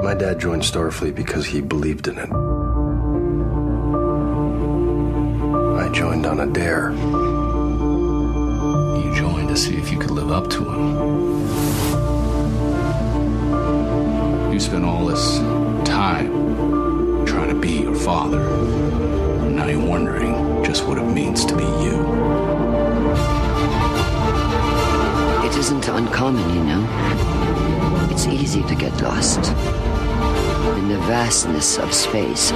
My dad joined Starfleet because he believed in it. I joined on a dare. You joined to see if you could live up to him. You spent all this time trying to be your father. And now you're wondering just what it means to be you. It isn't uncommon, you know. It's easy to get lost in the vastness of space.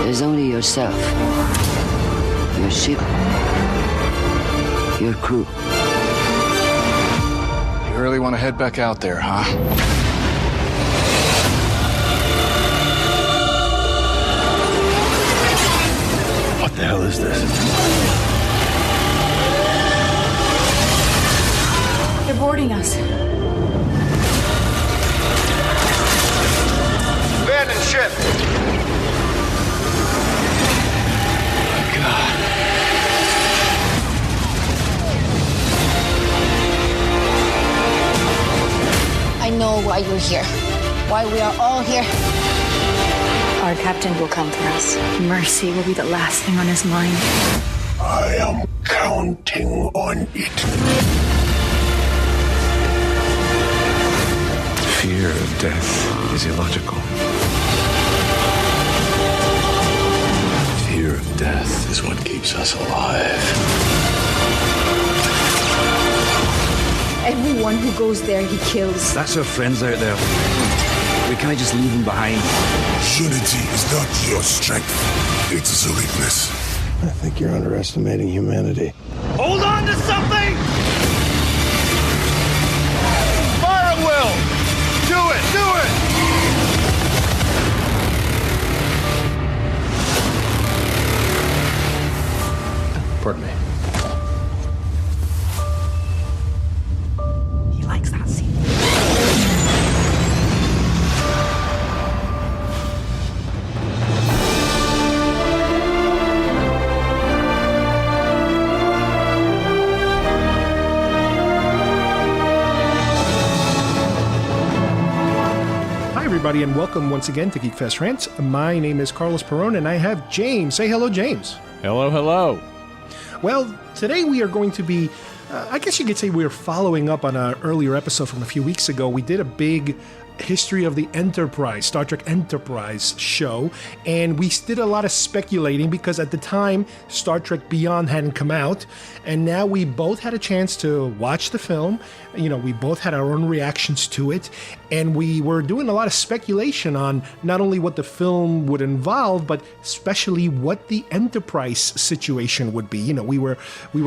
There's only yourself, your ship, your crew. You really want to head back out there, huh? What the hell is this? They're boarding us. Abandon ship. God. I know why you're here. Why we are all here. Our captain will come for us. Mercy will be the last thing on his mind. I am counting on it. Fear of death is illogical. Fear of death is what keeps us alive. Everyone who goes there, he kills. That's our friends out there. We can't just leave them behind. Unity is not your strength. It's a weakness. I think you're underestimating humanity. Hold on to something! Fire at will! Do it! Do it! Pardon me. He likes that scene. Everybody, and welcome once again to GeekFest Rants. My name is Carlos Perron, and I have James. Say hello, James. Hello, hello. Well, today we are going to be, I guess you could say we're following up on an earlier episode from a few weeks ago. We did a big history of the Enterprise, Star Trek Enterprise show, and we did a lot of speculating because at the time Star Trek Beyond hadn't come out, and now we both had a chance to watch the film. You know, we both had our own reactions to it, and we were doing a lot of speculation on not only what the film would involve, but especially what the Enterprise situation would be. You know, we were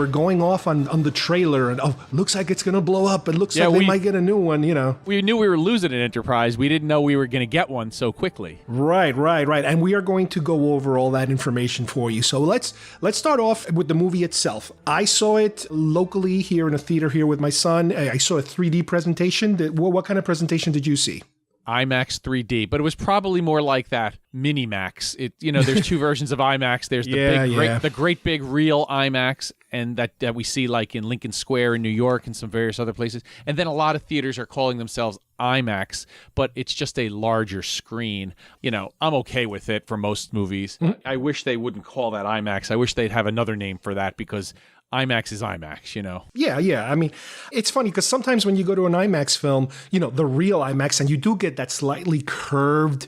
going off on the trailer, and looks like it's gonna blow up. It looks like we might get a new one. You know, we knew we were losing an Enterprise. We didn't know we were going to get one so quickly. Right. And we are going to go over all that information for you. So let's start off with the movie itself. I saw it locally here in a theater here with my son. I saw a 3D presentation. What kind of presentation did you see? IMAX 3D, but it was probably more like that Minimax. There's two versions of IMAX. There's the great big real IMAX, and that we see like in Lincoln Square in New York and some various other places. And then a lot of theaters are calling themselves IMAX, but it's just a larger screen. You know, I'm okay with it for most movies. Mm-hmm. I wish they wouldn't call that IMAX. I wish they'd have another name for that because IMAX is IMAX, you know? Yeah. I mean, it's funny because sometimes when you go to an IMAX film, you know, the real IMAX, and you do get that slightly curved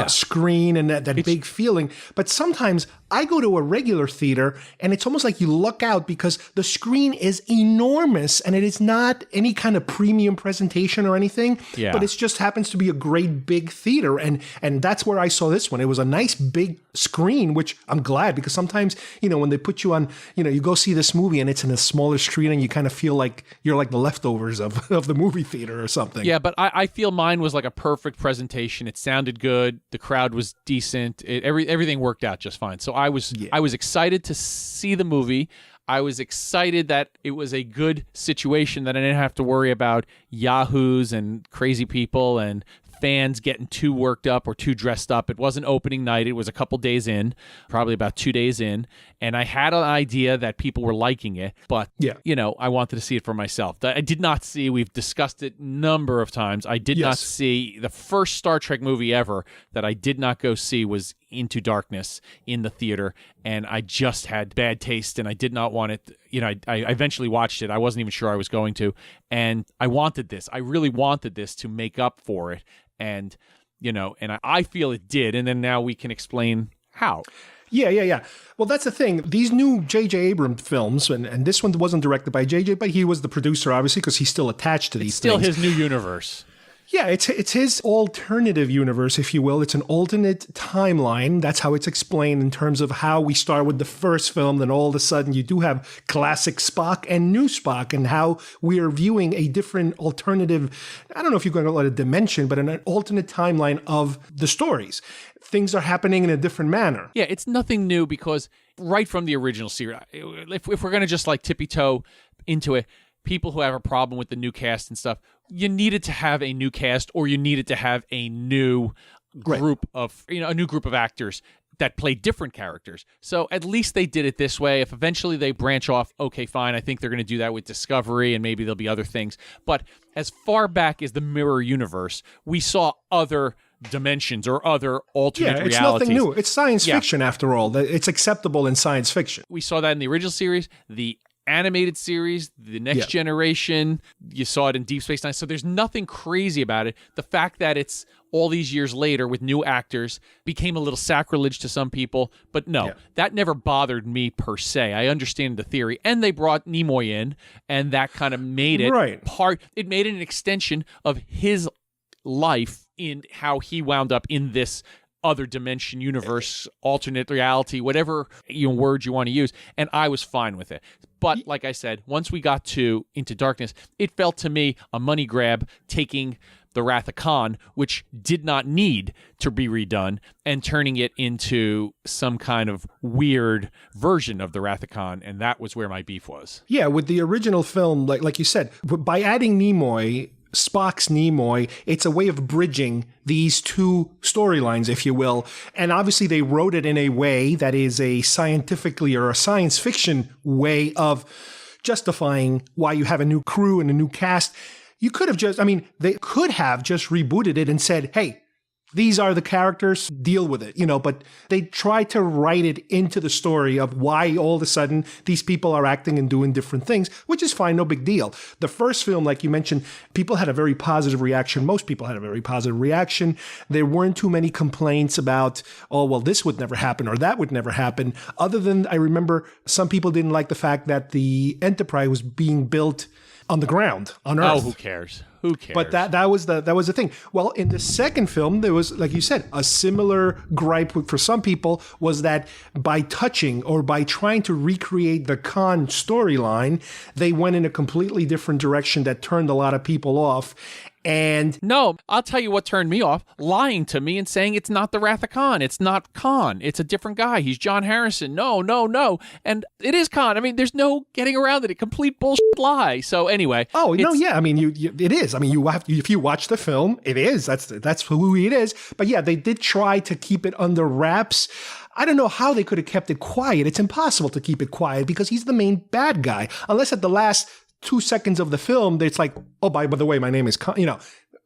screen and that big feeling. But sometimes I go to a regular theater and it's almost like you luck out because the screen is enormous and it is not any kind of premium presentation or anything, but it just happens to be a great big theater. And that's where I saw this one. It was a nice big screen, which I'm glad because sometimes, you know, when they put you on, you know, you go see this movie and it's in a smaller screen and you kind of feel like you're like the leftovers of the movie theater or something. Yeah, but I feel mine was like a perfect presentation. It sounded good. The crowd was decent. Everything worked out just fine. So I was excited to see the movie. I was excited that it was a good situation, that I didn't have to worry about yahoos and crazy people and fans getting too worked up or too dressed up. It wasn't opening night. It was a couple days in, probably about 2 days in. And I had an idea that people were liking it, but, I wanted to see it for myself. I did not see, we've discussed it a number of times, I did not see, the first Star Trek movie ever that I did not go see was Into Darkness in the theater, and I just had bad taste, and I did not want it. I eventually watched it. I wasn't even sure I was going to, and I wanted this. I really wanted this to make up for it, and I feel it did, and then now we can explain how. Yeah. Well, that's the thing. These new J.J. Abrams films, and this one wasn't directed by J.J., but he was the producer, obviously, because he's still attached to these things. It's still his new universe. Yeah, it's his alternative universe, if you will. It's an alternate timeline. That's how it's explained in terms of how we start with the first film, then all of a sudden you do have classic Spock and new Spock, and how we are viewing a different alternative, I don't know if you're going to call it a dimension, but an alternate timeline of the stories. Things are happening in a different manner. Yeah, it's nothing new because right from the original series, if we're going to just like tippy-toe into it, people who have a problem with the new cast and stuff, you needed to have a new cast, or you needed to have a new group of, a new group of actors that play different characters. So at least they did it this way. If eventually they branch off, okay, fine. I think they're going to do that with Discovery, and maybe there'll be other things. But as far back as the Mirror Universe, we saw other dimensions or other alternate realities. It's nothing new. It's science fiction, after all. It's acceptable in science fiction. We saw that in the original series, the animated series, the Next Generation. You saw it in Deep Space Nine. So there's nothing crazy about it. The fact that it's all these years later with new actors became a little sacrilege to some people. But no, that never bothered me per se. I understand the theory. And they brought Nimoy in, and that kind of made it it made it an extension of his life in how he wound up in this other dimension, universe, alternate reality, whatever word you want to use, and I was fine with it. But like I said, once we got to Into Darkness, it felt to me a money grab, taking the Wrath of Khan, which did not need to be redone, and turning it into some kind of weird version of the Wrath of Khan, and that was where my beef was. Yeah, with the original film, like you said, by adding Nimoy, Spock's Nimoy, it's a way of bridging these two storylines, if you will. And obviously they wrote it in a way that is a scientifically or a science fiction way of justifying why you have a new crew and a new cast. You could have they could have just rebooted it and said, hey, these are the characters, deal with it, but they tried to write it into the story of why all of a sudden these people are acting and doing different things, which is fine, no big deal. The first film, like you mentioned, people had a very positive reaction. Most people had a very positive reaction. There weren't too many complaints about, oh, well, this would never happen or that would never happen. Other than, I remember some people didn't like the fact that the Enterprise was being built on the ground, on Earth. Oh, who cares? Who cares? But that was the thing. Well, in the second film, there was, like you said, a similar gripe for some people was that by touching or by trying to recreate the Khan storyline, they went in a completely different direction that turned a lot of people off. And no, I'll tell you what turned me off, lying to me and saying it's not the Wrath of Khan. It's not Khan. It's a different guy. He's John Harrison. No. And it is Khan. I mean, there's no getting around it. A complete bullshit lie. So anyway. Oh, no, yeah. I mean, it is. I mean, if you watch the film, it is. That's who it is. But yeah, they did try to keep it under wraps. I don't know how they could have kept it quiet. It's impossible to keep it quiet because he's the main bad guy. Unless at the last 2 seconds of the film, it's like, oh, by the way, my name is,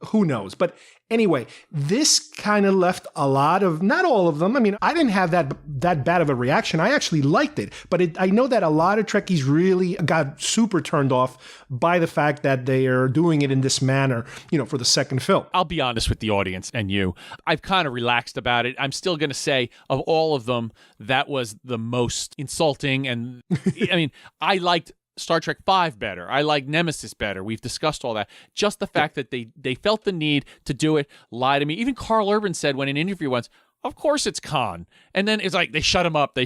who knows? But anyway, this kind of left a lot of, not all of them. I mean, I didn't have that bad of a reaction. I actually liked it. But I know that a lot of Trekkies really got super turned off by the fact that they are doing it in this manner, for the second film. I'll be honest with the audience and you. I've kind of relaxed about it. I'm still going to say, of all of them, that was the most insulting. And I mean, I liked Star Trek V better. I like Nemesis better. We've discussed all that. Just the fact that they felt the need to do it, lie to me. Even Carl Urban said when in an interview once, of course it's Khan. And then it's like, they shut him up.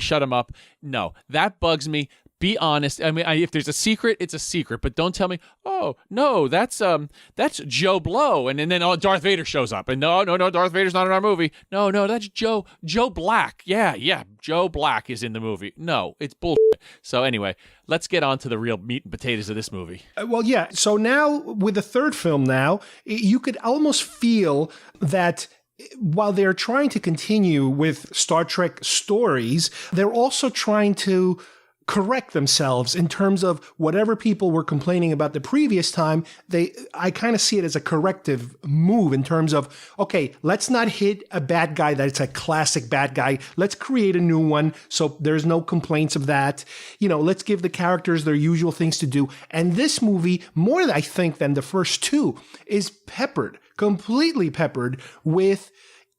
No, that bugs me. Be honest. I mean, if there's a secret, it's a secret. But don't tell me, oh, no, that's Joe Blow. And then Darth Vader shows up. And no, Darth Vader's not in our movie. No, that's Joe Black. Yeah, Joe Black is in the movie. No, it's bullshit. So anyway, let's get on to the real meat and potatoes of this movie. Well, yeah. So now with the third film now, you could almost feel that while they're trying to continue with Star Trek stories, they're also trying to correct themselves in terms of whatever people were complaining about the previous time. I kind of see it as a corrective move in terms of, okay, let's not hit a bad guy that's a classic bad guy. Let's create a new one so there's no complaints of that. Let's give the characters their usual things to do. And this movie, more I think than the first two, is completely peppered with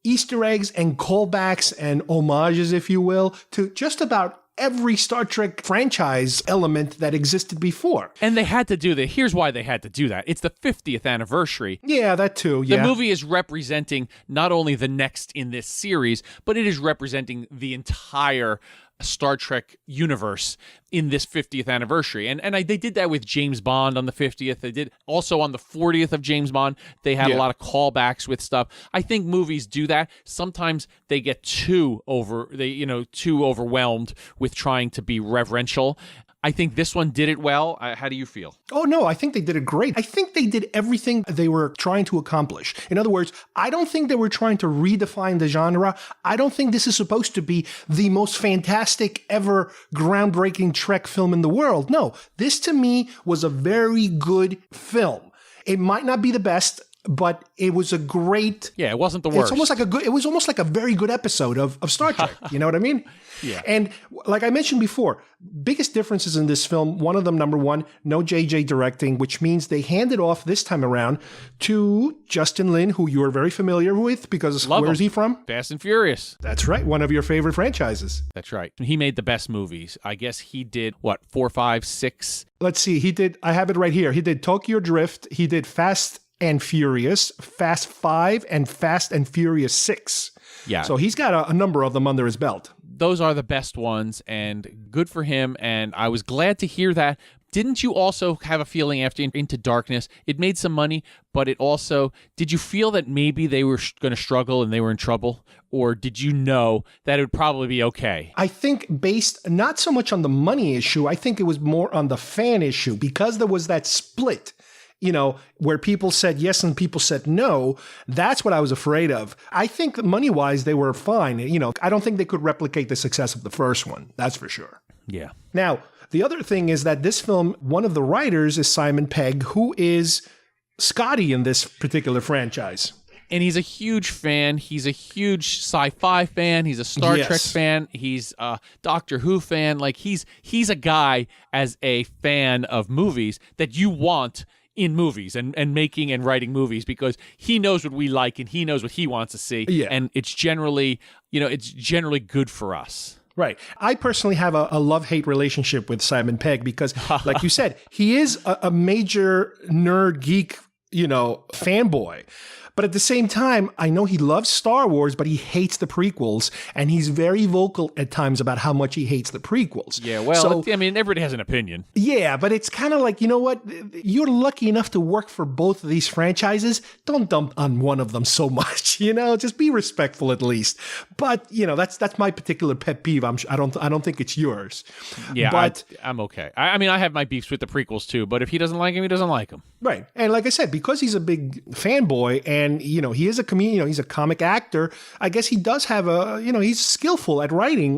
Easter eggs and callbacks and homages, if you will, to just about every Star Trek franchise element that existed before. And they had to do that. Here's why they had to do that. It's the 50th anniversary. Yeah, that too, yeah. The movie is representing not only the next in this series, but it is representing the entire Star Trek universe in this 50th anniversary. And they did that with James Bond on the 50th. They did also on the 40th of James Bond. They had a lot of callbacks with stuff. I think movies do that. Sometimes they get too overwhelmed with trying to be reverential. I think this one did it well. How do you feel? Oh, no, I think they did it great. I think they did everything they were trying to accomplish. In other words, I don't think they were trying to redefine the genre. I don't think this is supposed to be the most fantastic ever groundbreaking Trek film in the world. No, this to me was a very good film. It might not be the best, but it was a great... Yeah, it wasn't the worst. It was almost like a very good episode of Star Trek. You know what I mean? Yeah. And like I mentioned before, biggest differences in this film, one of them, number one, no JJ directing, which means they handed off this time around to Justin Lin, who you're very familiar with because where's he from? Fast and Furious. That's right. One of your favorite franchises. That's right. He made the best movies. I guess he did, 4, 5, 6? Let's see. I have it right here. He did Tokyo Drift. He did Fast and Furious, Fast 5, and Fast and Furious 6. Yeah. So he's got a number of them under his belt. Those are the best ones, and good for him, and I was glad to hear that. Didn't you also have a feeling after Into Darkness, it made some money, but it also, did you feel that maybe they were going to struggle and they were in trouble? Or did you know that it would probably be okay? I think based not so much on the money issue, I think it was more on the fan issue, because there was that split, where people said yes and people said no. That's what I was afraid of. I think money-wise, they were fine. I don't think they could replicate the success of the first one. That's for sure. Yeah. Now, the other thing is that this film, one of the writers is Simon Pegg, who is Scotty in this particular franchise. And he's a huge fan. He's a huge sci-fi fan. He's a Star Trek fan. He's a Doctor Who fan. Like he's a guy as a fan of movies that you want in movies and making and writing movies, because he knows what we like and he knows what he wants to see. Yeah. And it's generally good for us. Right. I personally have a love-hate relationship with Simon Pegg because, like you said, he is a major nerd geek, fanboy. But at the same time, I know he loves Star Wars, but he hates the prequels, and he's very vocal at times about how much he hates the prequels. Yeah, well, everybody has an opinion. Yeah, but it's kind of like, you know what? You're lucky enough to work for both of these franchises. Don't dump on one of them so much, Just be respectful at least. But, that's my particular pet peeve. I don't think it's yours. Yeah, but I'm okay. I have my beefs with the prequels too, but if he doesn't like him, he doesn't like him. Right. And like I said, because he's a big fanboy and, he is a comedian, he's a comic actor, I guess he does have he's skillful at writing.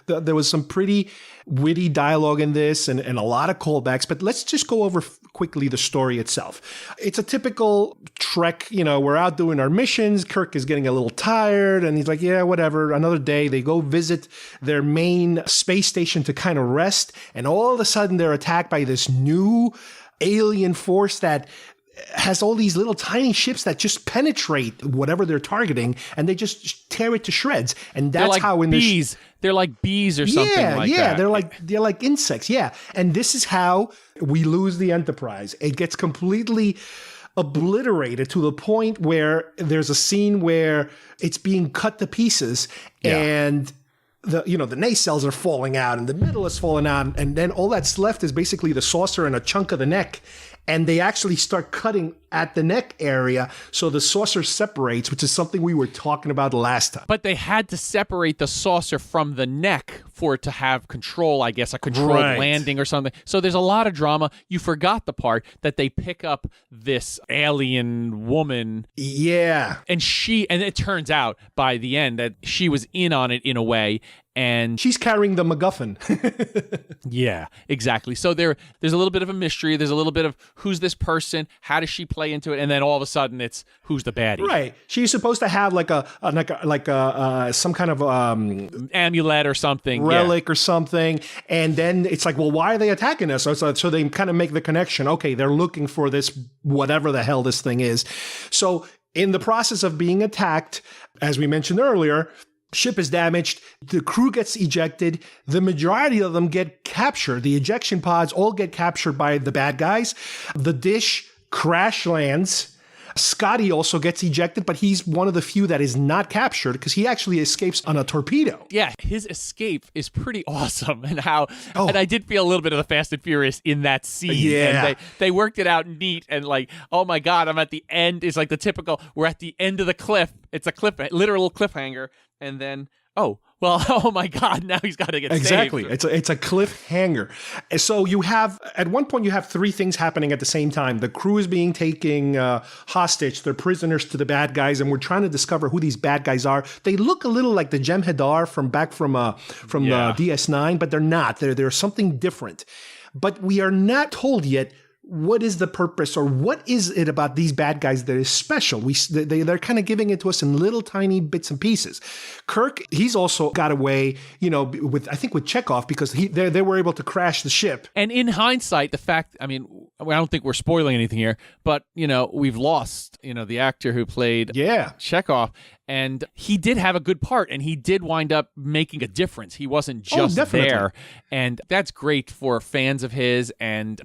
There was some pretty witty dialogue in this and a lot of callbacks, but let's just go over quickly the story itself. It's a typical Trek, we're out doing our missions. Kirk is getting a little tired and he's like, yeah, whatever, another day. They go visit their main space station to kind of rest. And all of a sudden they're attacked by this new alien force that has all these little tiny ships that just penetrate whatever they're targeting, and they just tear it to shreds. And that's like how in bees. They're like bees or something like that. They're like insects. Yeah. And this is how we lose the Enterprise. It gets completely obliterated to the point where there's a scene where it's being cut to pieces and the nacelles are falling out and the middle is falling out, and then all that's left is basically the saucer and a chunk of the neck. and they actually start cutting at the neck area so the saucer separates, which is something we were talking about last time. But they had to separate the saucer from the neck for it to have control, I guess, a controlled landing or something. So there's a lot of drama. You forgot the part that they pick up this alien woman. Yeah. And it turns out by the end that she was in on it in a way. And she's carrying the MacGuffin. Yeah, exactly. So there's a little bit of a mystery. There's a little bit of who's this person? How does she play into it? And then all of a sudden it's who's the baddie. Right. She's supposed to have like some kind of amulet or something. Relic or something. And then it's like, well, why are they attacking us? So they kind of make the connection. Okay, they're looking for this, whatever the hell this thing is. So in the process of being attacked, as we mentioned earlier, ship is damaged, the crew gets ejected, the majority of them get captured. The ejection pods all get captured by the bad guys. The dish crash lands. Scotty also gets ejected, but he's one of the few that is not captured because he actually escapes on a torpedo. Yeah, his escape is pretty awesome, and and I did feel a little bit of the Fast and Furious in that scene. Yeah, and they worked it out neat, and like, oh my god, I'm at the end. It's like the typical, we're at the end of the cliff. It's a literal cliffhanger, and then oh my god, now he's got to get exactly saved. It's a cliffhanger. So you have, at one point you have three things happening at the same time. The crew is being taken hostage. They're prisoners to the bad guys, and we're trying to discover who these bad guys are. They look a little like the Jem'Hadar from DS9, but they're not. They're something different. But we are not told yet what is the purpose or what is it about these bad guys that is special. They're kind of giving it to us in little tiny bits and pieces. Kirk, he's also got away, with Chekhov because they were able to crash the ship. And in hindsight, the fact, I don't think we're spoiling anything here, but we've lost, the actor who played Chekhov. And he did have a good part, and he did wind up making a difference. He wasn't just there. And that's great for fans of his and,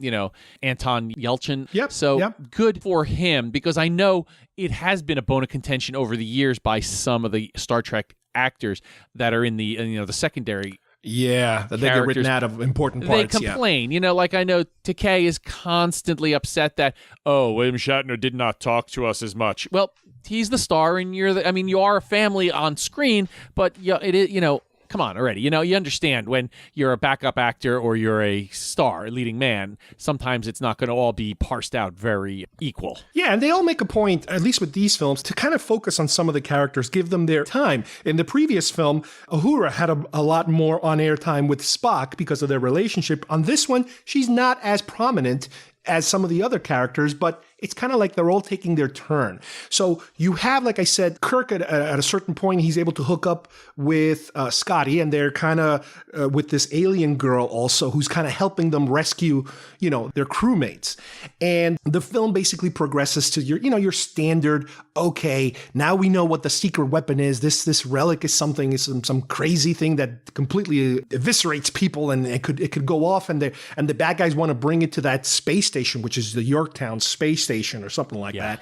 Anton Yelchin. Yep. So good for him, because I know it has been a bone of contention over the years by some of the Star Trek actors that are in the, the secondary. Yeah, that they get written out of important parts. They complain, like I know Takei is constantly upset that, William Shatner did not talk to us as much. Well, he's the star, and you are a family on screen, but it is, come on already. You understand when you're a backup actor or you're a star, a leading man, sometimes it's not going to all be parsed out very equal. Yeah, and they all make a point, at least with these films, to kind of focus on some of the characters, give them their time. In the previous film, Uhura had a lot more on-air time with Spock because of their relationship. On this one, she's not as prominent as some of the other characters, but it's kind of like they're all taking their turn. So you have, like I said, Kirk at a certain point, he's able to hook up with Scotty, and they're kind of with this alien girl also, who's kind of helping them rescue, their crewmates. And the film basically progresses to your standard, okay, now we know what the secret weapon is. This relic is some crazy thing that completely eviscerates people, and it could go off, and the bad guys want to bring it to that space station, which is the Yorktown space station or something like that.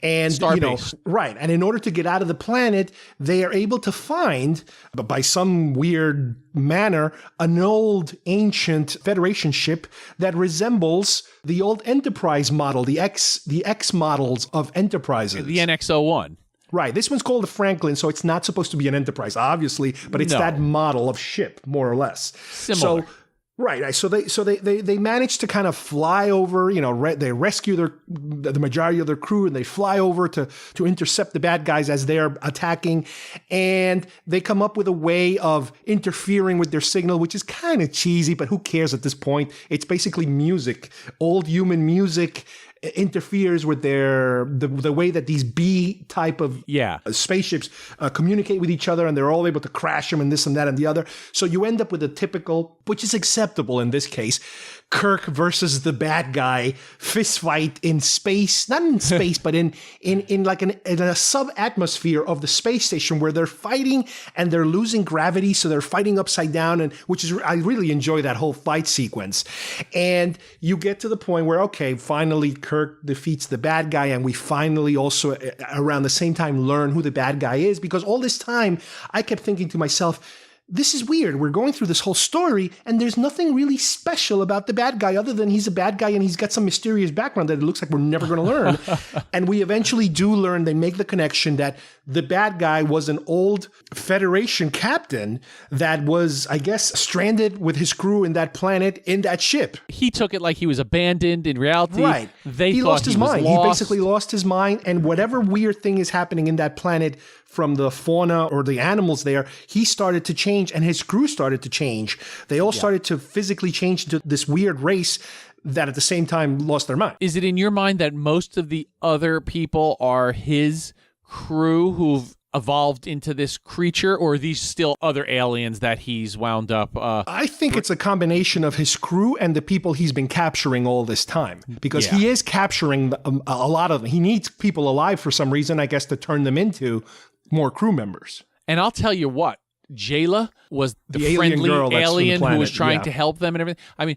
And Starbase. Right. And in order to get out of the planet, they are able to find, by some weird manner, an old ancient Federation ship that resembles the old Enterprise model, the X models of Enterprises. The NX-01. Right. This one's called the Franklin, so it's not supposed to be an Enterprise, obviously, but it's that model of ship, more or less. Similar. Right. So they manage to kind of fly over, they rescue the majority of their crew, and they fly over to intercept the bad guys as they're attacking. And they come up with a way of interfering with their signal, which is kind of cheesy, but who cares at this point? It's basically music, old human music. Interferes with the way that these B type of spaceships communicate with each other, and they're all able to crash them and this and that and the other. So you end up with a typical, which is acceptable in this case, Kirk versus the bad guy fist fight in space, not in space, but in a sub-atmosphere of the space station where they're fighting and they're losing gravity, so they're fighting upside down, and I really enjoy that whole fight sequence. And you get to the point where, okay, finally Kirk defeats the bad guy, and we finally also around the same time learn who the bad guy is, because all this time I kept thinking to myself, this is weird. We're going through this whole story, and there's nothing really special about the bad guy other than he's a bad guy and he's got some mysterious background that it looks like we're never going to learn. And we eventually do learn, they make the connection that the bad guy was an old Federation captain that was, I guess, stranded with his crew in that planet, in that ship. He took it like he was abandoned. In reality, right. He lost his mind. Lost. He basically lost his mind, and whatever weird thing is happening in that planet from the fauna or the animals there, he started to change and his crew started to change. They all started to physically change into this weird race that at the same time lost their mind. Is it in your mind that most of the other people are his crew who've evolved into this creature, or are these still other aliens that he's wound up? I think it's a combination of his crew and the people he's been capturing all this time, because he is capturing a lot of them. He needs people alive for some reason, I guess, to turn them into more crew members. And I'll tell you what, Jayla was the friendly alien who was trying to help them and everything. I mean,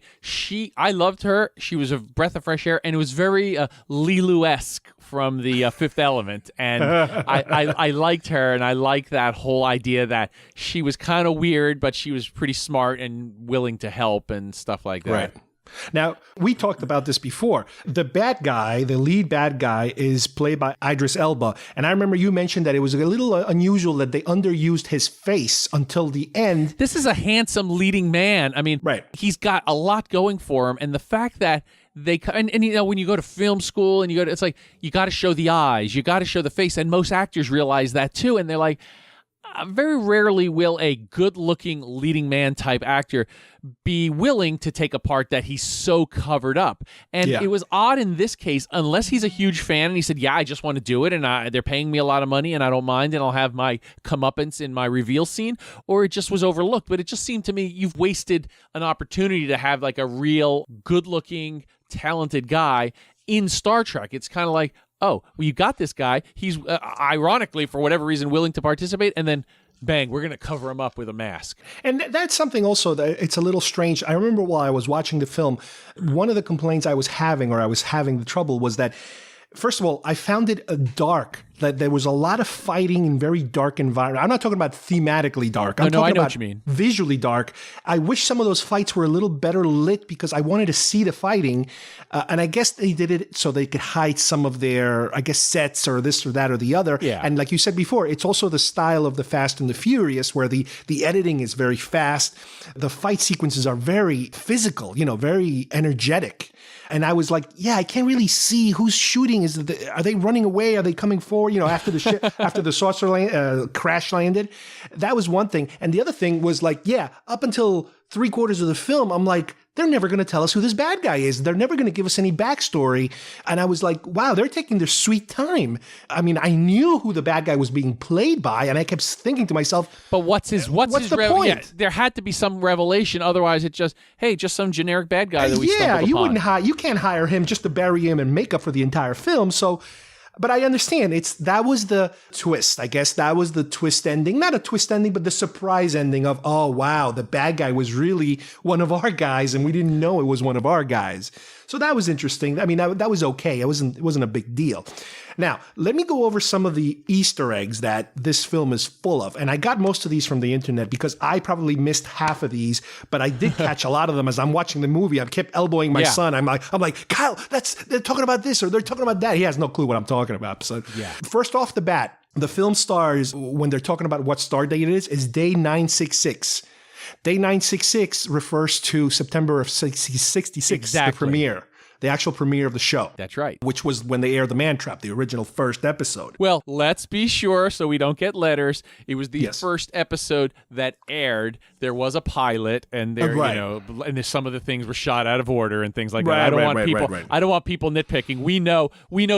I loved her. She was a breath of fresh air, and it was very Lilu-esque from the Fifth Element. And I liked her, and I liked that whole idea that she was kind of weird, but she was pretty smart and willing to help and stuff like that. Right. Now, we talked about this before. The bad guy, the lead bad guy, is played by Idris Elba. And I remember you mentioned that it was a little unusual that they underused his face until the end. This is a handsome leading man. I mean, he's got a lot going for him. And the fact that they and you know, when you go to film school and it's like, you got to show the eyes, you got to show the face. And most actors realize that too. And they're like, very rarely will a good-looking leading man type actor be willing to take a part that he's so covered up. And it was odd in this case, unless he's a huge fan and he said, yeah, I just want to do it, and they're paying me a lot of money and I don't mind, and I'll have my comeuppance in my reveal scene, or it just was overlooked. But it just seemed to me you've wasted an opportunity to have like a real good-looking, talented guy in Star Trek. It's kind of like, oh, well, you got this guy. He's ironically, for whatever reason, willing to participate, and then bang, we're going to cover him up with a mask. And that's something also that it's a little strange. I remember while I was watching the film, one of the complaints I was having the trouble was that, first of all, I found it dark, that there was a lot of fighting in very dark environment. I'm not talking about thematically dark. I'm talking I know about what you mean. Visually dark. I wish some of those fights were a little better lit because I wanted to see the fighting. And I guess they did it so they could hide some of their, I guess, sets or this or that or the other. Yeah. And like you said before, it's also the style of the Fast and the Furious where the editing is very fast. The fight sequences are very physical, very energetic. And I was like, yeah, I can't really see who's shooting. Are they running away? Are they coming forward? After the ship, after the saucer crash landed, that was one thing. And the other thing was like, up until 3/4 of the film, I'm like, they're never going to tell us who this bad guy is. They're never going to give us any backstory. And I was like, wow, they're taking their sweet time. I mean, I knew who the bad guy was being played by, and I kept thinking to myself, but what's the point? Yeah, there had to be some revelation. Otherwise, it's just some generic bad guy that we stumbled upon. You can't hire him just to bury him in makeup for the entire film. So. But I understand that was the twist. I guess that was the twist ending. Not a twist ending, but the surprise ending of, oh, wow, the bad guy was really one of our guys and we didn't know it was one of our guys. So that was interesting. I mean, that was okay. It wasn't a big deal. Now, let me go over some of the Easter eggs that this film is full of. And I got most of these from the internet because I probably missed half of these, but I did catch a lot of them as I'm watching the movie. I kept elbowing my son. I'm like, Kyle, they're talking about this or they're talking about that. He has no clue what I'm talking about. So first off the bat, the film stars, when they're talking about what star date it is day 966. Day 966 refers to September of 66, exactly. The premiere. The actual premiere of the show. That's right. Which was when they aired The Man Trap, the original first episode. Well, let's be sure so we don't get letters. It was the first episode that aired. There was a pilot, and and some of the things were shot out of order and things like that. I don't want people nitpicking. We know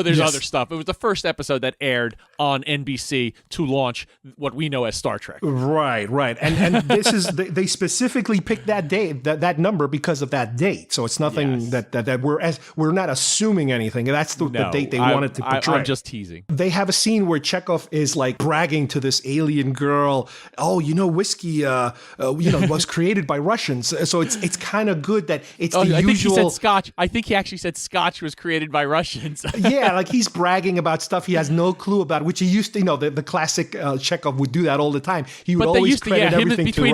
there's other stuff. It was the first episode that aired on NBC to launch what we know as Star Trek. Right. And this is they specifically picked that date, that number because of that date. So it's nothing that we're as we're not assuming anything. That's the date they wanted to portray. I'm just teasing. They have a scene where Chekhov is like bragging to this alien girl. Oh, whiskey, was created by Russians. So it's kind of good that it's the usual. I think he said Scotch. I think he actually said Scotch was created by Russians. Yeah, like he's bragging about stuff he has no clue about, which he used to. The classic Chekhov would do that all the time. He would always credit everything to Russia.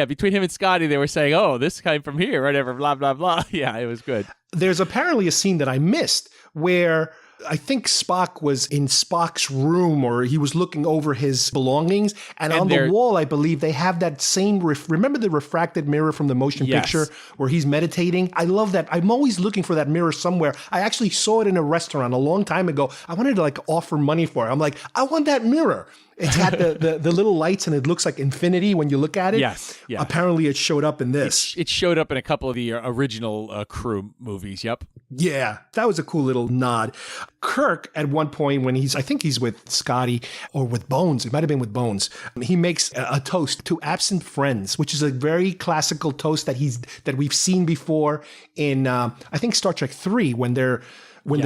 Between him and Scotty, they were saying, "Oh, this came from here," whatever, blah blah blah. Yeah, it was good. There's apparently a scene that I missed where I think Spock was in Spock's room, or he was looking over his belongings, and on the wall, I believe they have that same. Remember the refracted mirror from the motion picture where he's meditating? I love that. I'm always looking for that mirror somewhere. I actually saw it in a restaurant a long time ago. I wanted to offer money for it. I'm like, I want that mirror. It's got the little lights, and it looks like infinity when you look at it. Yes. Yeah. Apparently, it showed up in this. It showed up in a couple of the original Crew movies. Yep. Yeah, that was a cool little nod. Kirk, at one point, when I think he's with Scotty or with Bones, it might have been with Bones, he makes a toast to absent friends, which is a very classical toast that we've seen before in I think Star Trek 3 when they're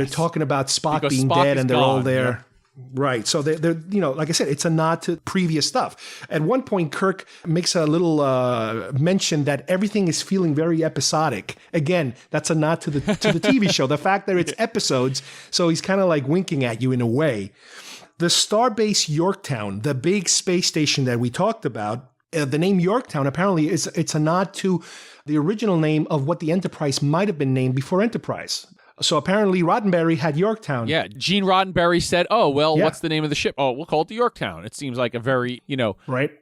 talking about Spock being dead and they're all there. Yeah. Right. So they're like I said, it's a nod to previous stuff. At one point, Kirk makes a little mention that everything is feeling very episodic. Again, that's a nod to the TV show. The fact that it's episodes, so he's kind of like winking at you in a way. The Starbase Yorktown, the big space station that we talked about, the name Yorktown apparently it's a nod to the original name of what the Enterprise might have been named before Enterprise. So apparently Roddenberry had Yorktown. Yeah, Gene Roddenberry said, what's the name of the ship? Oh, we'll call it the Yorktown. It seems like a very,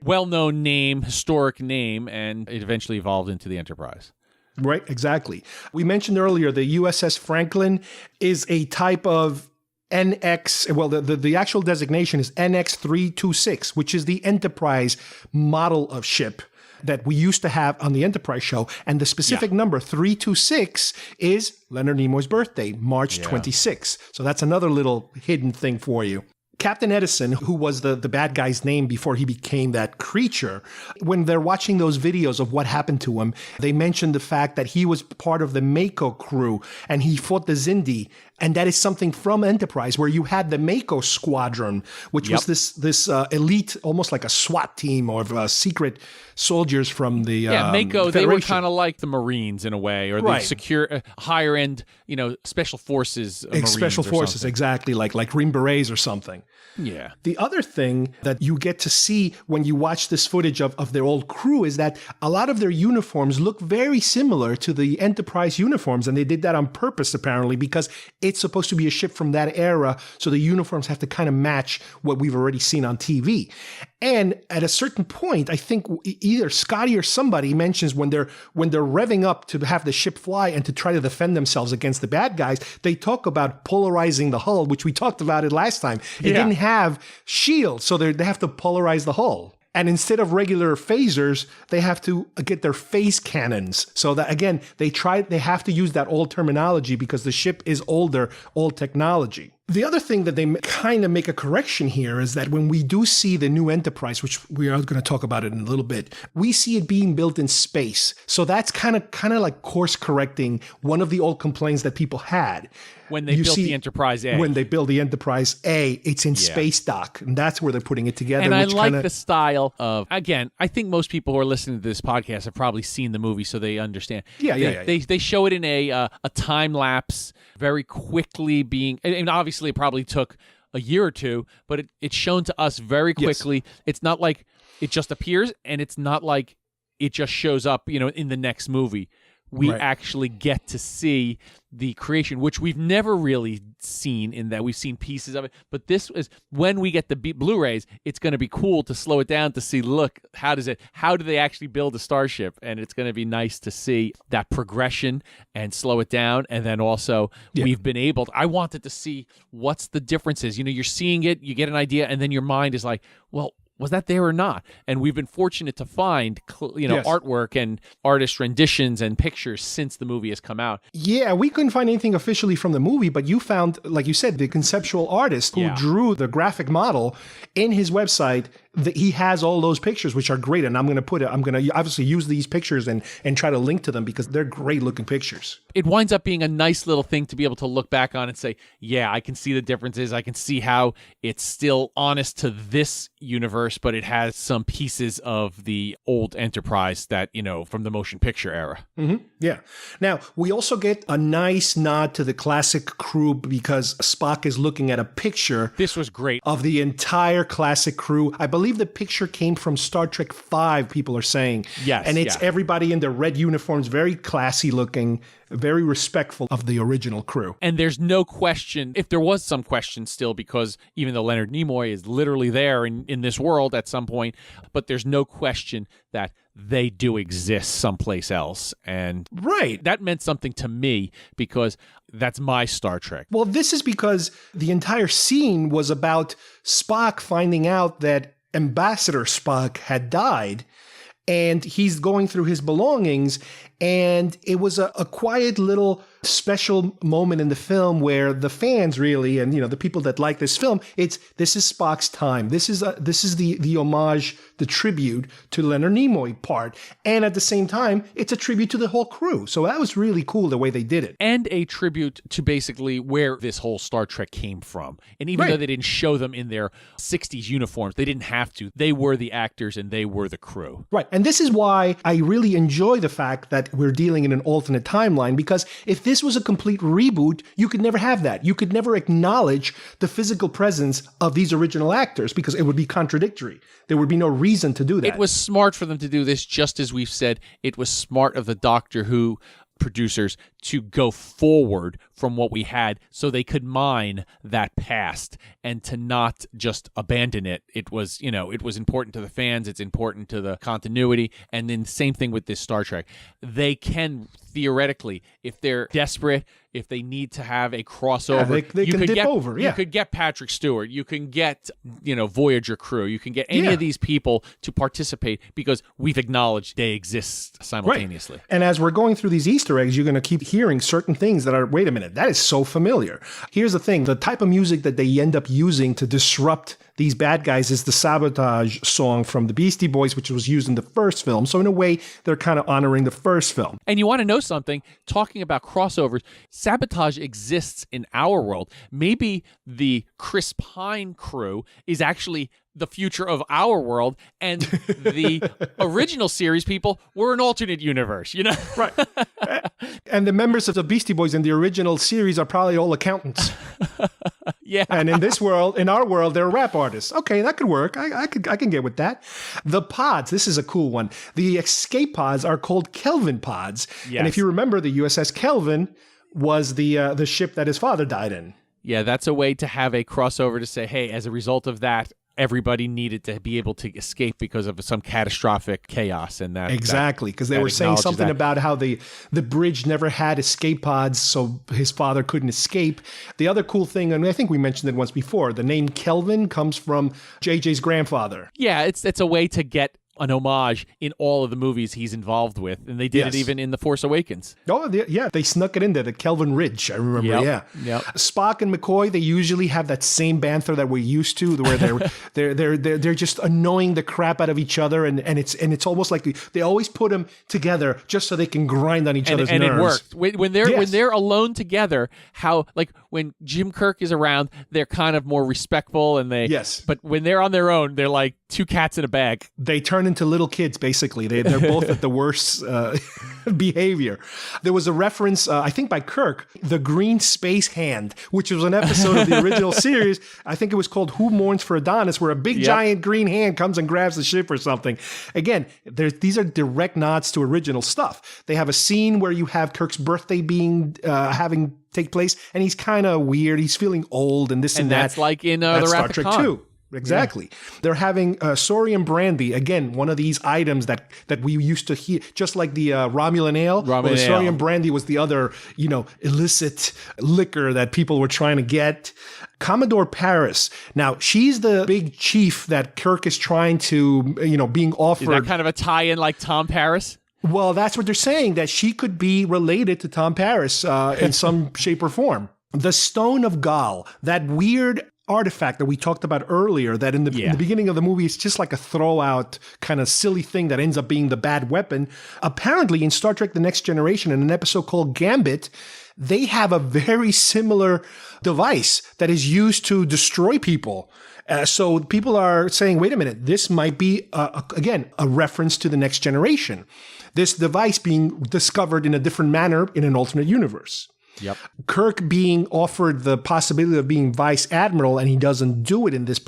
well-known name, historic name, and it eventually evolved into the Enterprise. Right, exactly. We mentioned earlier the USS Franklin is a type of NX, well, the actual designation is NX-326, which is the Enterprise model of ship that we used to have on the Enterprise show. And the specific number, 326, is Leonard Nimoy's birthday, March 26. So that's another little hidden thing for you. Captain Edison, who was the bad guy's name before he became that creature, when they're watching those videos of what happened to him, they mentioned the fact that he was part of the Mako crew and he fought the Xindi. And that is something from Enterprise where you had the Mako squadron, which was this elite, almost like a SWAT team of secret soldiers from the Mako. They were kind of like the Marines in a way, or the secure, higher end, special forces. Special forces, exactly, like Green Berets or something. Yeah. The other thing that you get to see when you watch this footage of their old crew is that a lot of their uniforms look very similar to the Enterprise uniforms, and they did that on purpose, apparently, because it's supposed to be a ship from that era, so the uniforms have to kind of match what we've already seen on TV. And at a certain point, I think either Scotty or somebody mentions when they're revving up to have the ship fly and to try to defend themselves against the bad guys, they talk about polarizing the hull, which we talked about it last time. It didn't have shields, so they have to polarize the hull. And instead of regular phasers, they have to get their phase cannons. So that, again, they have to use that old terminology because the ship is older, old technology. The other thing that they kind of make a correction here is that when we do see the new Enterprise, which we are going to talk about it in a little bit, we see it being built in space. So that's kind of like course correcting one of the old complaints that people had. When they built the Enterprise A. When they build the Enterprise A, it's in space dock, and that's where they're putting it together. And I like the style of, again, I think most people who are listening to this podcast have probably seen the movie, so they understand. They show it in a time lapse, very quickly being, and obviously it probably took a year or two, but it's shown to us very quickly. Yes. It's not like it just appears, and it's not like it just shows up, in the next movie. We actually get to see the creation, which we've never really seen in that. We've seen pieces of it, but this is when we get the Blu-rays, it's going to be cool to slow it down to see, look, how do they actually build a starship? And it's going to be nice to see that progression and slow it down. And then also we've been able I wanted to see what's the differences. You're seeing it, you get an idea, and then your mind is like, well, was that there or not? And we've been fortunate to find, artwork and artist renditions and pictures since the movie has come out. Yeah, we couldn't find anything officially from the movie, but you found, like you said, the conceptual artist who drew the graphic model in his website he has all those pictures, which are great. And I'm going to obviously use these pictures and try to link to them because they're great looking pictures. It winds up being a nice little thing to be able to look back on and say, yeah, I can see the differences. I can see how it's still honest to this universe, but it has some pieces of the old Enterprise that, from the motion picture era. Mm-hmm. Yeah. Now, we also get a nice nod to the classic crew because Spock is looking at a picture. This was great. Of the entire classic crew. I believe the picture came from Star Trek V, people are saying. Yes. And it's everybody in their red uniforms, very classy looking, very respectful of the original crew. And there's no question, if there was some question still, because even though Leonard Nimoy is literally there in this world at some point, but there's no question that they do exist someplace else. And that meant something to me because that's my Star Trek. Well, this is because the entire scene was about Spock finding out that Ambassador Spock had died, and he's going through his belongings, and it was a quiet little special moment in the film where the fans really, and the people that like this film, this is Spock's time. This is the homage, the tribute to Leonard Nimoy part, and at the same time, it's a tribute to the whole crew. So that was really cool the way they did it, and a tribute to basically where this whole Star Trek came from. And even though they didn't show them in their 60s uniforms, they didn't have to. They were the actors and they were the crew. Right, and this is why I really enjoy the fact that we're dealing in an alternate timeline, because if this was a complete reboot, you could never have that. You could never acknowledge the physical presence of these original actors because it would be contradictory. There would be no reason to do that. It was smart for them to do this, just as we've said. It was smart of the Doctor Who producers to go forward from what we had so they could mine that past and to not just abandon it. It was, it was important to the fans. It's important to the continuity. And then same thing with this Star Trek. They can theoretically, if they're desperate, if they need to have a crossover, they can dip over. You could get Patrick Stewart. You can get, Voyager crew. You can get any of these people to participate because we've acknowledged they exist simultaneously. Right. And as we're going through these Easter eggs, you're going to keep hearing certain things that are, wait a minute, that is so familiar. Here's the thing. The type of music that they end up using to disrupt these bad guys is the Sabotage song from the Beastie Boys, which was used in the first film. So in a way, they're kind of honoring the first film. And you want to know something? Talking about crossovers, Sabotage exists in our world. Maybe the Chris Pine crew is actually the future of our world, and the original series people were an alternate universe, Right. And the members of the Beastie Boys in the original series are probably all accountants. Yeah. And in this world, in our world, they're rap artists. Okay, that could work. I can get with that. The pods, this is a cool one. The escape pods are called Kelvin pods. Yes. And if you remember, the USS Kelvin was the ship that his father died in. Yeah, that's a way to have a crossover to say, hey, as a result of that, everybody needed to be able to escape because of some catastrophic chaos, and that exactly because they were saying something about how the bridge never had escape pods, so his father couldn't escape. The other cool thing, and I think we mentioned it once before, the name Kelvin comes from JJ's grandfather. Yeah, it's a way to get an homage in all of the movies he's involved with, and they did it even in The Force Awakens. Oh, yeah, they snuck it in there, the Kelvin Ridge, I remember, Yep. Spock and McCoy, they usually have that same banter that we're used to, where they're just annoying the crap out of each other, and it's almost like they always put them together just so they can grind on each other's nerves. And it worked. When they're alone together, how, like, when Jim Kirk is around, they're kind of more respectful, and but when they're on their own, they're like two cats in a bag. They turn into little kids, basically. They're both at the worst behavior. There was a reference, I think by Kirk, the Green Space Hand, which was an episode of the original series. I think it was called Who Mourns for Adonis, where a big giant green hand comes and grabs the ship or something. Again, these are direct nods to original stuff. They have a scene where you have Kirk's birthday having take place, and he's kind of weird. He's feeling old and this and that. And that's like in the Wrath Star of Trek Khan. 2. Exactly. Yeah. They're having Sorium brandy, again, one of these items that we used to hear, just like the Romulan ale. The Sorium brandy was the other, illicit liquor that people were trying to get. Commodore Paris. Now, she's the big chief that Kirk is trying to, being offered. Is that kind of a tie-in like Tom Paris? Well, that's what they're saying, that she could be related to Tom Paris in some shape or form. The Stone of Gaal, that weird artifact that we talked about earlier, that in the beginning of the movie, it's just like a throw out kind of silly thing that ends up being the bad weapon. Apparently in Star Trek The Next Generation, in an episode called Gambit, they have a very similar device that is used to destroy people. So people are saying, wait a minute, this might be, again, a reference to The Next Generation. This device being discovered in a different manner in an alternate universe. Yep. Kirk being offered the possibility of being vice admiral, and he doesn't do it in this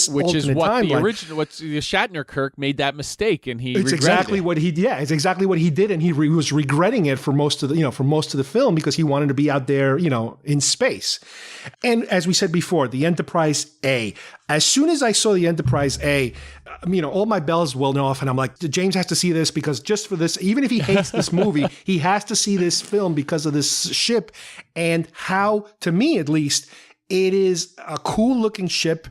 which is what timeline. The original, what the Shatner Kirk made that mistake, and it's exactly what he it's exactly what he did, and he was regretting it for most of the film because he wanted to be out there, in space. And as we said before, the Enterprise A. As soon as I saw the Enterprise A, all my bells went off, and I'm like, James has to see this because just for this, even if he hates this movie, he has to see this film because of this ship and how, to me at least, it is a cool looking ship,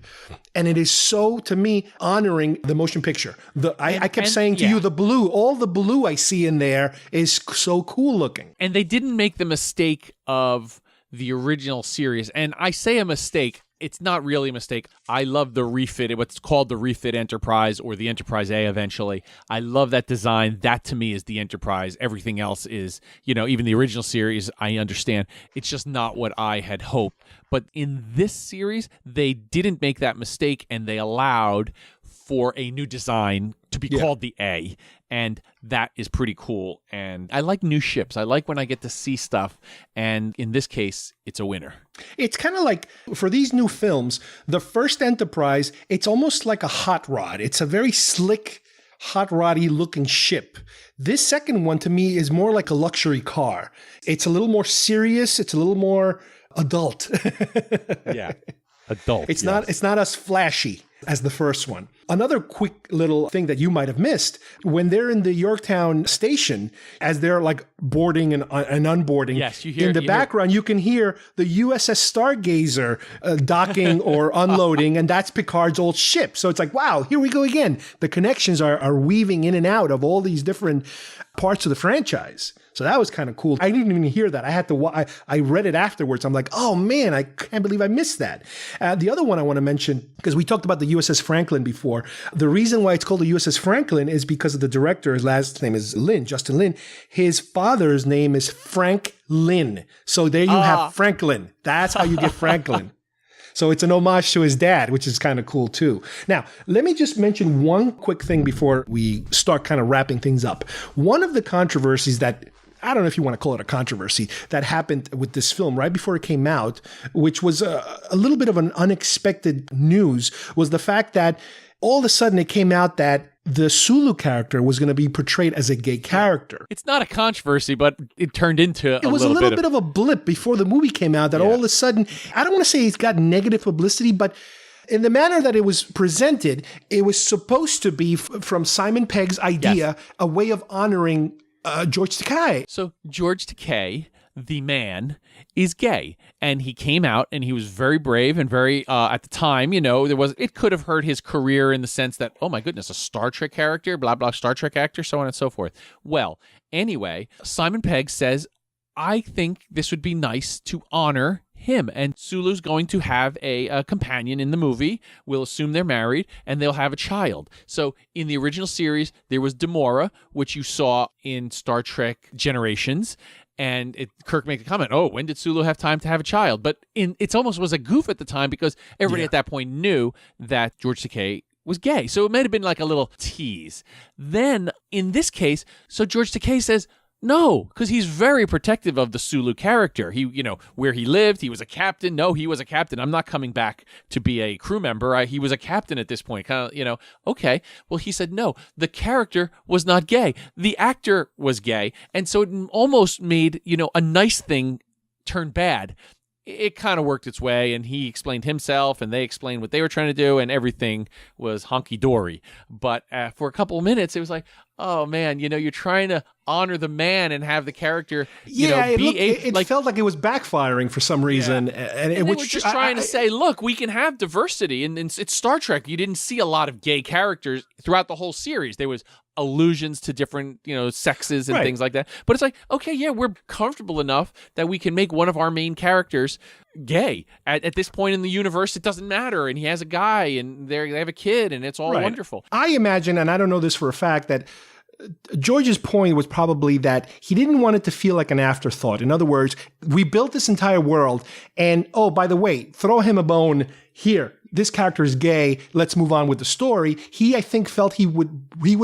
and it is so, to me, honoring the motion picture. I kept saying to you, all the blue I see in there is so cool looking. And they didn't make the mistake of the original series. And I say a mistake. It's not really a mistake. I love the refit, what's called the refit Enterprise or the Enterprise A eventually. I love that design. That to me is the Enterprise. Everything else is, even the original series, I understand. It's just not what I had hoped. But in this series, they didn't make that mistake, and they allowed for a new design to be called the A. And that is pretty cool. And I like new ships. I like when I get to see stuff. And in this case, it's a winner. It's kind of like, for these new films, the first Enterprise, it's almost like a hot rod. It's a very slick, hot roddy looking ship. This second one, to me, is more like a luxury car. It's a little more serious. It's a little more adult. Yeah. Adult. It's not as flashy as the first one. Another quick little thing that you might have missed, when they're in the Yorktown station, as they're like boarding and unboarding, yes, you hear in the background, you can hear the USS Stargazer docking or unloading, and that's Picard's old ship. So it's like, wow, here we go again. The connections are weaving in and out of all these different parts of the franchise. So that was kind of cool. I didn't even hear that. I had to. I read it afterwards. I'm like, oh man, I can't believe I missed that. The other one I want to mention, because we talked about the USS Franklin before. The reason why it's called the USS Franklin is because of the director. His last name is Lin, Justin Lin. His father's name is Frank Lin. So there you have Franklin. That's how you get Franklin. So it's an homage to his dad, which is kind of cool too. Now, let me just mention one quick thing before we start kind of wrapping things up. One of the controversies that, I don't know if you want to call it a controversy, that happened with this film right before it came out, which was a little bit of an unexpected news, was the fact that all of a sudden it came out that the Sulu character was going to be portrayed as a gay character. It's not a controversy, but it turned into It was a little bit of a blip before the movie came out that all of a sudden, I don't want to say it's got negative publicity, but in the manner that it was presented, it was supposed to be from Simon Pegg's idea, a way of honoring George Takei. So George Takei, the man, is gay, and he came out and he was very brave and very at the time, it could have hurt his career in the sense that, oh my goodness, a Star Trek character, blah blah, Star Trek actor, so on and so forth. Well, anyway, Simon Pegg says, I think this would be nice to honor him, and Sulu's going to have a companion in the movie. We'll assume they're married, and they'll have a child. So in the original series, there was Demora, which you saw in Star Trek Generations, and Kirk made the comment, oh, when did Sulu have time to have a child? But it almost was a goof at the time because everybody at that point knew that George Takei was gay. So it might have been like a little tease. Then in this case, so George Takei says, no, because he's very protective of the Sulu character. He, where he lived, he was a captain. No, he was a captain. I'm not coming back to be a crew member. He was a captain at this point. Okay. Well, he said, no, the character was not gay. The actor was gay. And so it almost made, a nice thing turn bad. It kind of worked its way, and he explained himself, and they explained what they were trying to do, and everything was hunky-dory. But for a couple of minutes, it was like, oh, man, you're trying to honor the man and have the character, it felt like it was backfiring for some reason. And they were just trying to say, look, we can have diversity. And it's Star Trek. You didn't see a lot of gay characters throughout the whole series. There was allusions to different, sexes and things like that. But it's like, okay, yeah, we're comfortable enough that we can make one of our main characters, gay. At this point in the universe, it doesn't matter. And he has a guy, and they have a kid, and it's all wonderful. I imagine, and I don't know this for a fact, that George's point was probably that he didn't want it to feel like an afterthought. In other words, we built this entire world, and oh, by the way, throw him a bone here. This character is gay. Let's move on with the story. He, I think, felt he would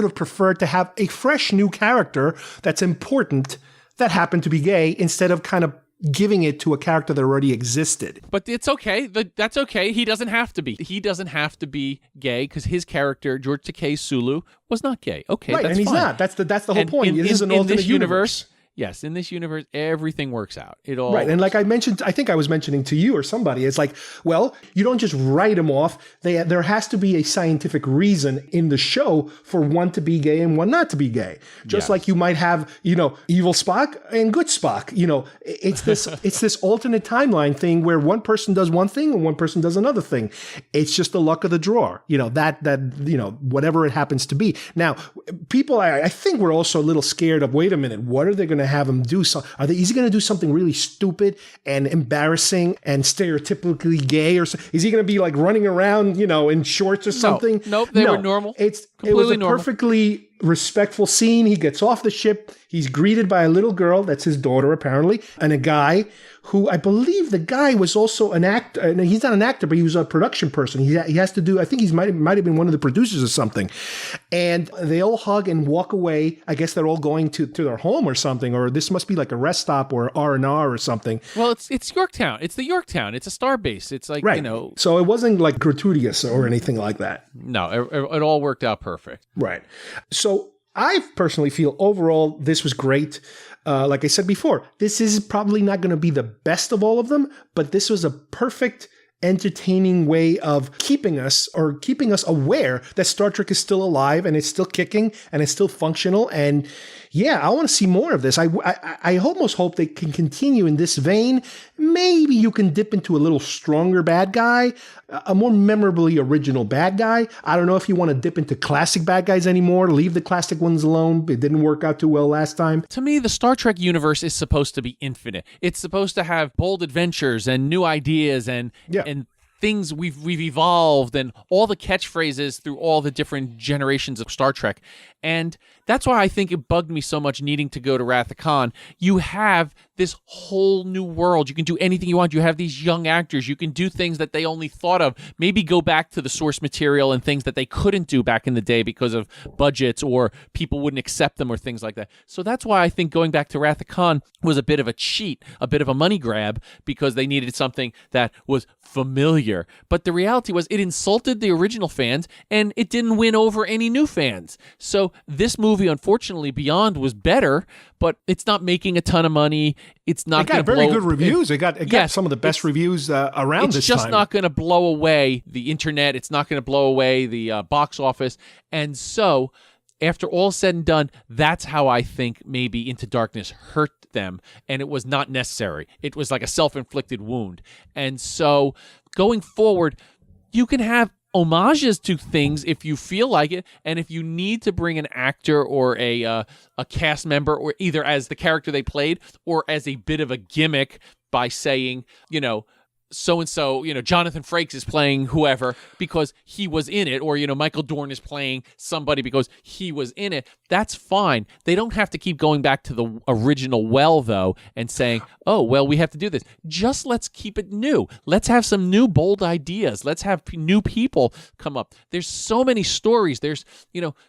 have preferred to have a fresh new character that's important that happened to be gay instead of kind of giving it to a character that already existed. But it's okay. That's okay. He doesn't have to be. He doesn't have to be gay because his character, George Takei Sulu, was not gay. Okay, right, that's and he's fine. not. That's the whole point. This is an alternate universe. Yes, in this universe, everything works out. It all right. And like I mentioned, I think I was mentioning to you or somebody, it's like, well, you don't just write them off. There has to be a scientific reason in the show for one to be gay and one not to be gay. Just like you might have, evil Spock and good Spock. It's this alternate timeline thing where one person does one thing and one person does another thing. It's just the luck of the draw. Whatever it happens to be. Now, people, I think we're also a little scared of, wait a minute, what are they going to have him do? Is he going to do something really stupid and embarrassing and stereotypically gay, or is he going to be like running around, in shorts or something? Nope, they were normal. It was a perfectly respectful scene. He gets off the ship. He's greeted by a little girl, that's his daughter apparently, and a guy who I believe the guy was also an actor. He's not an actor, but he was a production person. He has to do, I think he might have been one of the producers or something. And they all hug and walk away. I guess they're all going to their home or something, or this must be like a rest stop or R&R or something. Well, it's Yorktown. It's the Yorktown. It's a star base. It's like, right. So it wasn't like gratuitous or anything like that. No, it all worked out perfect. Right. So I personally feel overall this was great. Like I said before, this is probably not going to be the best of all of them, but this was a perfect, entertaining way of keeping us aware that Star Trek is still alive and it's still kicking and it's still functional. And yeah, I want to see more of this. I almost hope they can continue in this vein. Maybe you can dip into a little stronger bad guy, a more memorably original bad guy. I don't know if you want to dip into classic bad guys anymore. Leave the classic ones alone. It didn't work out too well last time. To me, the Star Trek universe is supposed to be infinite. It's supposed to have bold adventures and new ideas and things we've evolved and all the catchphrases through all the different generations of Star Trek. And that's why I think it bugged me so much needing to go to Wrath of Khan. You have this whole new world. You can do anything you want. You have these young actors. You can do things that they only thought of. Maybe go back to the source material and things that they couldn't do back in the day because of budgets or people wouldn't accept them or things like that. So that's why I think going back to Wrath of Khan was a bit of a cheat, a bit of a money grab, because they needed something that was familiar. But the reality was it insulted the original fans and it didn't win over any new fans. So this movie, unfortunately, Beyond was better, but it's not making a ton of money. It's not. It got very good reviews. It got some of the best reviews around this time. It's just not going to blow away the internet. It's not going to blow away the box office. And so, after all said and done, that's how I think maybe Into Darkness hurt them, and it was not necessary. It was like a self-inflicted wound. And so, going forward, you can have homages to things if you feel like it, and if you need to bring an actor or a cast member, or either as the character they played or as a bit of a gimmick by saying, so-and-so, Jonathan Frakes is playing whoever because he was in it, or, Michael Dorn is playing somebody because he was in it. That's fine. They don't have to keep going back to the original well, though, and saying, oh, well, we have to do this. Just let's keep it new. Let's have some new, bold ideas. Let's have new people come up. There's so many stories. There's,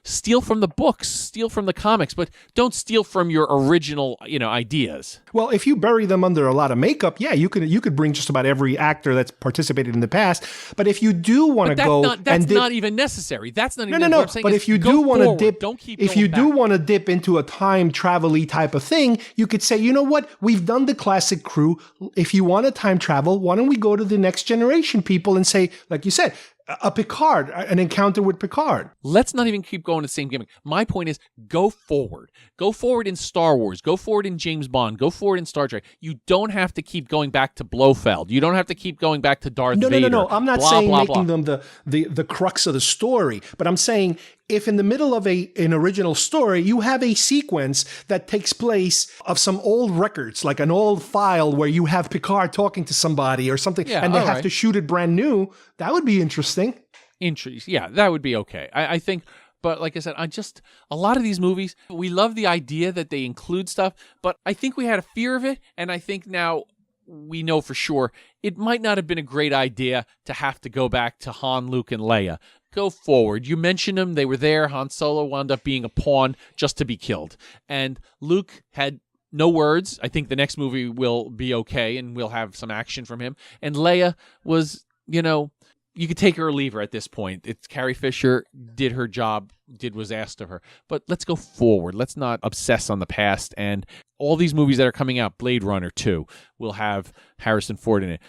steal from the books, steal from the comics, but don't steal from your original, ideas. Well, if you bury them under a lot of makeup, yeah, you could bring just about every actor that's participated in the past. But if you do want to go, that's not even necessary. That's not even no. What I'm saying. But if you do want to dip, don't keep. If you do want to dip into a time travel-y type of thing, you could say, you know what? We've done the classic crew. If you want to time travel, why don't we go to the next generation people and say, like you said, a Picard, an encounter with Picard. Let's not even keep going the same gimmick. My point is, go forward. Go forward in Star Wars. Go forward in James Bond. Go forward in Star Trek. You don't have to keep going back to Blofeld. You don't have to keep going back to Darth Vader. No. I'm not saying making them the crux of the story, but I'm saying if in the middle of an original story, you have a sequence that takes place of some old records, like an old file where you have Picard talking to somebody or something, and they have to shoot it brand new, that would be interesting. Yeah, that would be okay. I think, but like I said, a lot of these movies, we love the idea that they include stuff, but I think we had a fear of it, and I think now we know for sure it might not have been a great idea to have to go back to Han, Luke, and Leia. Go forward. You mentioned them. They were there. Han Solo wound up being a pawn just to be killed. And Luke had no words. I think the next movie will be okay, and we'll have some action from him. And Leia was, you could take her or leave her at this point. It's Carrie Fisher did her job, did was asked of her. But let's go forward. Let's not obsess on the past. And all these movies that are coming out, Blade Runner 2, will have Harrison Ford in it.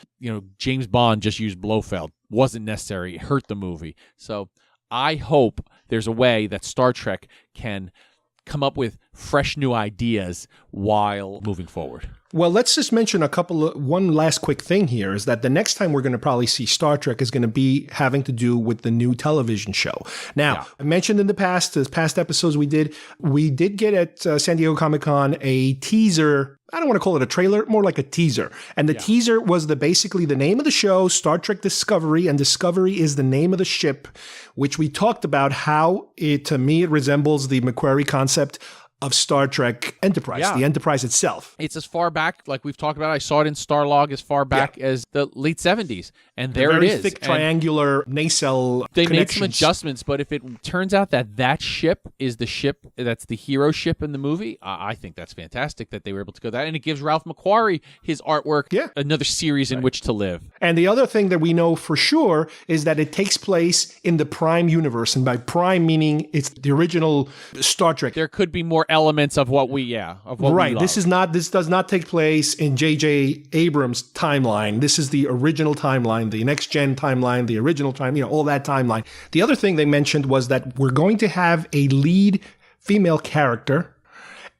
James Bond just used Blofeld. Wasn't necessary. It hurt the movie. So I hope there's a way that Star Trek can come up with fresh new ideas while moving forward. Well, let's just mention one last quick thing here is that the next time we're going to probably see Star Trek is going to be having to do with the new television show. Now, I mentioned in the past episodes we did get at San Diego Comic-Con a teaser. I don't want to call it a trailer, more like a teaser. And the teaser was basically the name of the show, Star Trek Discovery, and Discovery is the name of the ship, which we talked about how to me, it resembles the Macquarie concept of Star Trek Enterprise, the Enterprise itself. It's as far back, like we've talked about, I saw it in Starlog as far back as the late 70s. And there it is. Very thick triangular nacelle They made some adjustments, but if it turns out that ship is the ship that's the hero ship in the movie, I think that's fantastic that they were able to go that. And it gives Ralph McQuarrie his artwork, another series in which to live. And the other thing that we know for sure is that it takes place in the Prime universe. And by Prime meaning it's the original Star Trek. There could be more elements of what we love. This does not take place in J.J. Abrams' timeline. This is the original timeline, the next gen timeline, the original time, all that timeline. The other thing they mentioned was that we're going to have a lead female character,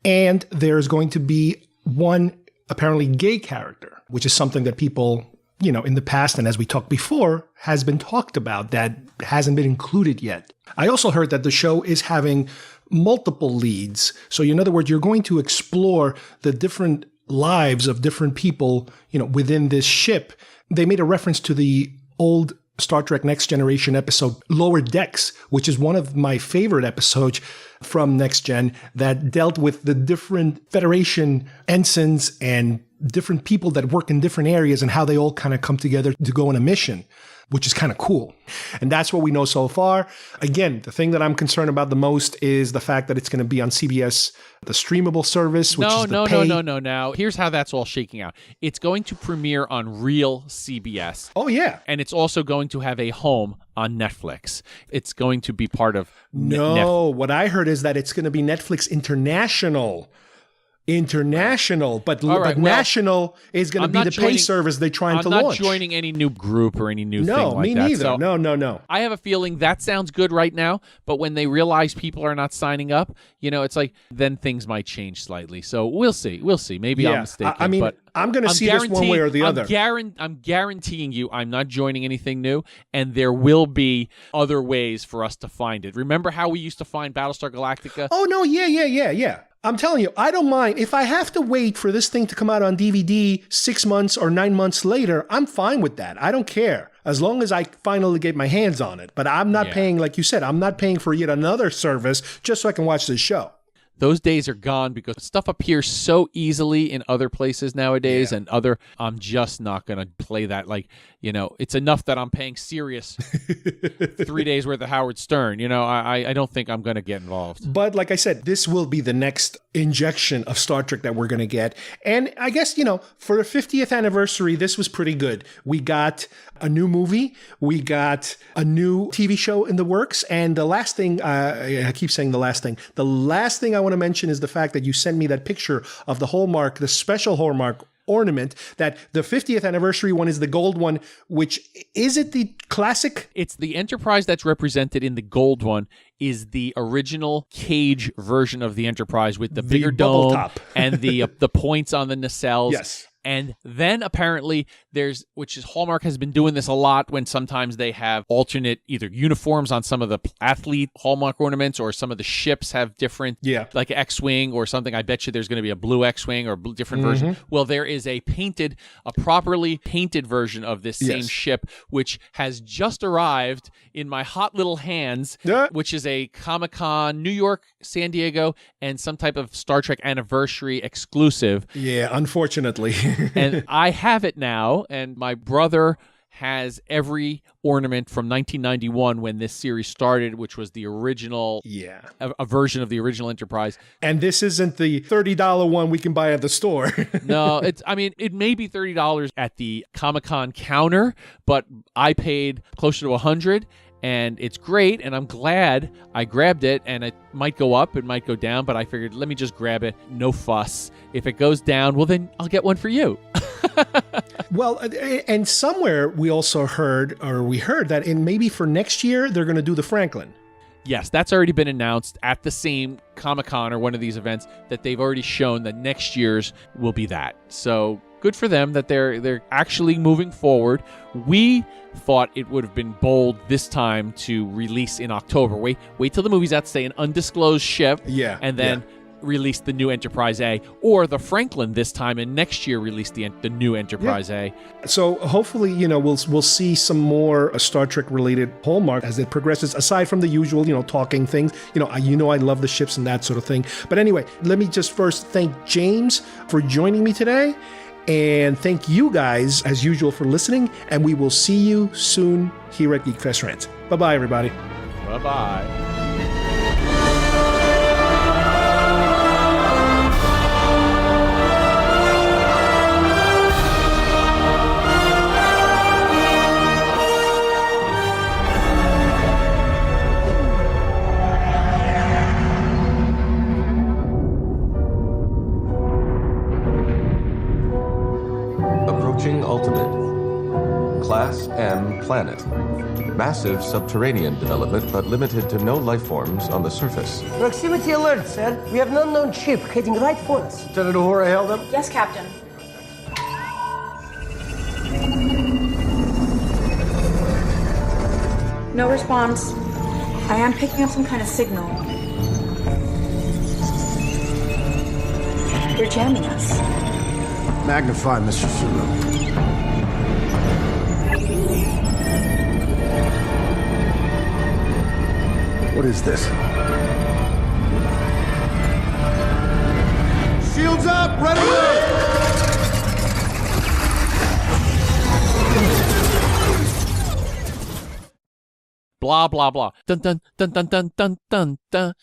and there's going to be one apparently gay character, which is something that people, in the past, and as we talked before, has been talked about that hasn't been included yet. I also heard that the show is having multiple leads. So in other words, you're going to explore the different lives of different people, within this ship. They made a reference to the old Star Trek Next Generation episode, Lower Decks, which is one of my favorite episodes from Next Gen that dealt with the different Federation ensigns and different people that work in different areas and how they all kind of come together to go on a mission, which is kind of cool. And that's what we know so far. Again, the thing that I'm concerned about the most is the fact that it's going to be on CBS, the streamable service, which is the pay. No. Now, here's how that's all shaking out. It's going to premiere on real CBS. Oh, yeah. And it's also going to have a home on Netflix. It's going to be part of what I heard is that it's going to be Netflix International, but national is going to be the pay service they're trying to launch. I'm not joining any new group or any new thing like that. No, me neither. So no. I have a feeling that sounds good right now, but when they realize people are not signing up, it's like then things might change slightly. So we'll see. Maybe I'm mistaken. But I'm going to see this one way or the other. I'm guaranteeing you I'm not joining anything new, and there will be other ways for us to find it. Remember how we used to find Battlestar Galactica? Oh, no, yeah. I'm telling you, I don't mind. If I have to wait for this thing to come out on DVD 6 months or 9 months later, I'm fine with that. I don't care. As long as I finally get my hands on it. But I'm not paying, like you said, I'm not paying for yet another service just so I can watch this show. Those days are gone because stuff appears so easily in other places nowadays I'm just not going to play that. It's enough that I'm paying Sirius 3 days worth of Howard Stern. I don't think I'm going to get involved. But like I said, this will be the next injection of Star Trek that we're going to get. And I guess, for the 50th anniversary, this was pretty good. We got a new movie. We got a new TV show in the works. And the last thing, I keep saying the last thing. The last thing I want to mention is the fact that you sent me that picture of the Hallmark, the special Hallmark ornament, that the 50th anniversary one is the gold one, which is it the classic? It's the Enterprise that's represented in the gold one is the original cage version of the Enterprise with the bigger dome top. and the points on the nacelles. Yes. And then apparently which is Hallmark has been doing this a lot when sometimes they have alternate either uniforms on some of the athlete Hallmark ornaments or some of the ships have different, like X-Wing or something. I bet you there's going to be a blue X-Wing or different version. Well, there is a properly painted version of this same ship, which has just arrived in my hot little hands, which is a Comic-Con, New York, San Diego, and some type of Star Trek anniversary exclusive. Yeah, unfortunately. And I have it now, and my brother has every ornament from 1991 when this series started, which was the original, a version of the original Enterprise. And this isn't the $30 one we can buy at the store. No, it may be $30 at the Comic-Con counter, but I paid closer to $100. And it's great, and I'm glad I grabbed it, and it might go up, it might go down, but I figured, let me just grab it, no fuss. If it goes down, well, then I'll get one for you. Well, and somewhere we heard that maybe for next year, they're going to do the Franklin. Yes, that's already been announced at the same Comic-Con or one of these events that they've already shown that next year's will be that. So good for them that they're actually moving forward. We thought it would have been bold this time to release in October. Wait till the movie's out, say an undisclosed ship, and then release the new Enterprise A, or the Franklin this time, and next year release the new Enterprise A. So hopefully, we'll see some more Star Trek related Hallmark as it progresses. Aside from the usual, talking things. I love the ships and that sort of thing. But anyway, let me just first thank James for joining me today. And thank you guys, as usual, for listening. And we will see you soon here at GeekFest Rants. Bye-bye, everybody. Bye-bye. Ultimate. Class M planet. Massive subterranean development, but limited to no life forms on the surface. Proximity alert, sir. We have an unknown ship heading right for us. Lieutenant Uhura hailed them? Yes, Captain. No response. I am picking up some kind of signal. They're jamming us. Magnify, Mr. Sulu. What is this? Shields up! Right away! Blah, blah, blah. Dun, dun, dun, dun, dun, dun, dun, dun.